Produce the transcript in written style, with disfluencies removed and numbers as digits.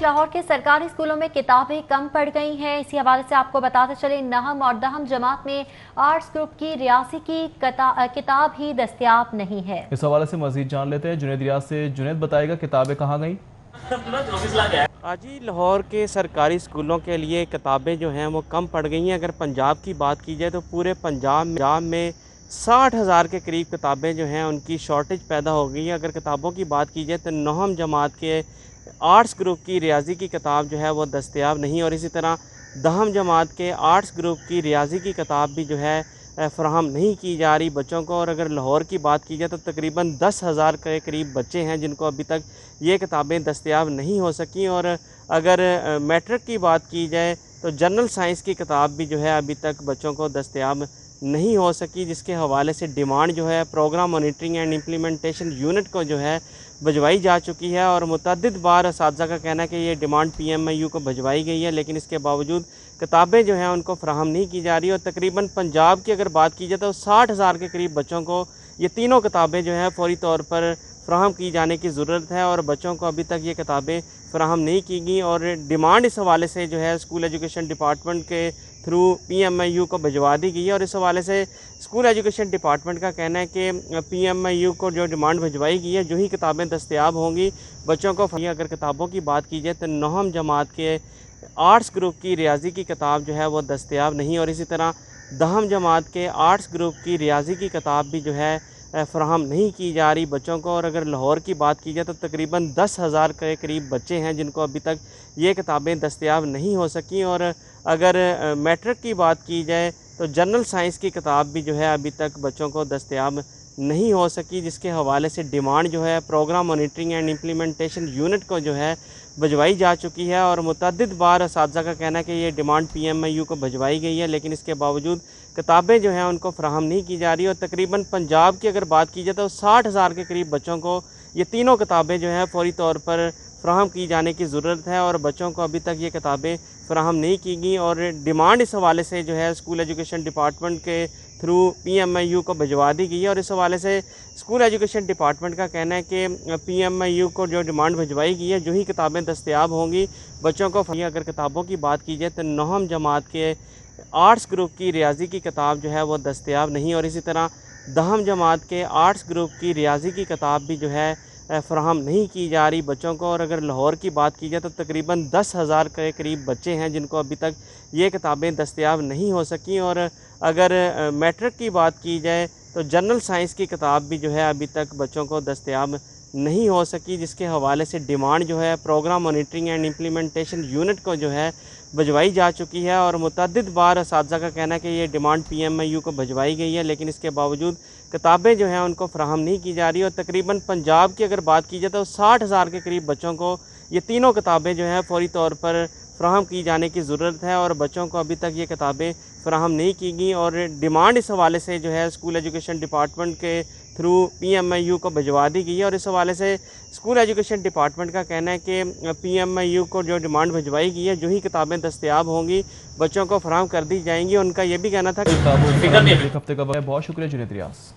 लाहौर के सरकारी स्कूलों में किताबें कम पड़ गई हैं। इसी हवाले से आपको बताते चले नहम और दहम जमात में आर्ट्स ग्रुप की रियासी की किताब ही दस्तयाब नहीं है। इस हवाले से मजीद जान लेते हैं जुनेद रियाज से। जुनेद बताएगा किताबें कहाँ गई। जी लाहौर के सरकारी स्कूलों के लिए किताबें जो हैं वो कम पड़ गई हैं। अगर पंजाब की बात की जाए तो पूरे पंजाब में 60,000 के करीब किताबें जो हैं उनकी शॉर्टेज पैदा हो गई है। अगर किताबों की बात की जाए तो नहम जमात के आर्ट्स ग्रुप की रियाजी की किताब जो है वो दस्तयाब नहीं, और इसी तरह दहम जमात के आर्ट्स ग्रुप की रियाजी की किताब भी जो है फ़राहम नहीं की जा रही बच्चों को। और अगर लाहौर की बात की जाए तो तकरीबन 10,000 के करीब बच्चे हैं जिनको अभी तक ये किताबें दस्तयाब नहीं हो सकी। और अगर मैट्रिक की बात की जाए तो जनरल साइंस की किताब भी जो है अभी तक बच्चों को दस्तयाब नहीं हो सकी, जिसके हवाले से डिमांड जो है programme monitoring and implementation unit को जो है भिजवाई जा चुकी है। और मुतअद्दिद बार असातिज़ा का कहना है कि ये डिमांड PMIU को भिजवाई गई है, लेकिन इसके बावजूद किताबें जो हैं उनको फ़राहम नहीं की जा रही। और तकरीबन पंजाब की अगर बात की जाए तो 60,000 के करीब बच्चों को ये तीनों किताबें जो हैं फ़ौरी तौर पर फ़राहम की जाने की ज़रूरत है, और बच्चों को अभी तक ये किताबें फ़राहम नहीं की गई। और डिमांड इस हवाले से जो है स्कूल एजुकेशन डिपार्टमेंट के थ्रू PMIU को भिजवा दी गई है। और इस हवाले से स्कूल एजुकेशन डिपार्टमेंट का कहना है कि PMIU को जो डिमांड भिजवाई गई है, जो ही किताबें दस्तयाब होंगी बच्चों को। अगर किताबों की बात की जाए तो नहम जमात के आर्ट्स ग्रुप की रियाजी की किताब जो है वो दस्तयाब नहीं, और इसी तरह दहम जमात के आर्ट्स ग्रुप की रियाजी की किताब भी जो है फ़राहम नहीं की जा रही बच्चों को। और अगर लाहौर की बात की जाए तो तकरीबन 10,000 के करीब बच्चे हैं जिनको अभी तक ये किताबें दस्तयाब नहीं हो सकी। और अगर मैट्रिक की बात की जाए तो जनरल साइंस की किताब भी जो है अभी तक बच्चों को दस्तयाब नहीं हो सकी, जिसके हवाले से डिमांड जो है programme monitoring and implementation unit को जो है भिजवाई जा चुकी है। और मुतअद्दिद बार असातिज़ा का कहना है कि ये डिमांड PMIU को भिजवाई गई है, लेकिन इसके बावजूद किताबें जो हैं उनको फ़राहम नहीं की जा रही। और तकरीबन पंजाब की अगर बात की जाए तो 60,000 के करीब बच्चों को ये तीनों किताबें जो हैं फ़ौरी तौर पर फ़राहम की जाने की ज़रूरत है, और बच्चों को अभी तक ये किताबें फ़राहम नहीं की गई। और डिमांड इस हवाले से जो है स्कूल एजुकेशन डिपार्टमेंट के थ्रू PMIU को भिजवा दी गई है। और इस हवाले से स्कूल एजुकेशन डिपार्टमेंट का कहना है कि PMIU को जो डिमांड भिजवाई गई है, जो ही किताबें दस्तयाब होंगी बच्चों को। अगर किताबों की बात की जाए तो नहम जमात के आर्ट्स ग्रुप की रियाजी की किताब जो है वो दस्तयाब नहीं, और इसी तरह दहम जमात के आर्ट्स ग्रुप की रियाजी की किताब भी जो है फ़राहम नहीं की जा रही बच्चों को। और अगर लाहौर की बात की जाए तो तकरीबन 10,000 के करीब बच्चे हैं जिनको अभी तक ये किताबें दस्तयाब नहीं हो सकी। और अगर मैट्रिक की बात की जाए तो जनरल साइंस की किताब भी जो है अभी तक बच्चों को दस्तयाब नहीं हो सकी, जिसके हवाले से डिमांड जो है programme monitoring and implementation unit को जो है भिजवाई जा चुकी है। और मुतअद्दिद बार असातिज़ा का कहना है कि ये डिमांड PMIU को भिजवाई गई है, लेकिन इसके बावजूद किताबें जो हैं उनको फ़राहम नहीं की जा रही। और तकरीबन पंजाब की अगर बात की जाए तो 60,000 के करीब बच्चों को ये तीनों किताबें जो हैं फ़ौरी तौर पर फ़राहम की जाने की ज़रूरत है, और बच्चों को अभी तक ये किताबें फ़राहम नहीं की गई। और डिमांड इस हवाले से जो है स्कूल एजुकेशन डिपार्टमेंट के थ्रू PMIU को भिजवा दी गई है। और इस हवाले से स्कूल एजुकेशन डिपार्टमेंट का कहना है कि PMIU को जो डिमांड भिजवाई गई है, जो ही किताबें दस्तयाब होंगी बच्चों को फराहम कर दी जाएंगी। उनका ये भी कहना था एक हफ्ते का बहुत शुक्रिया जुनेद रियाज।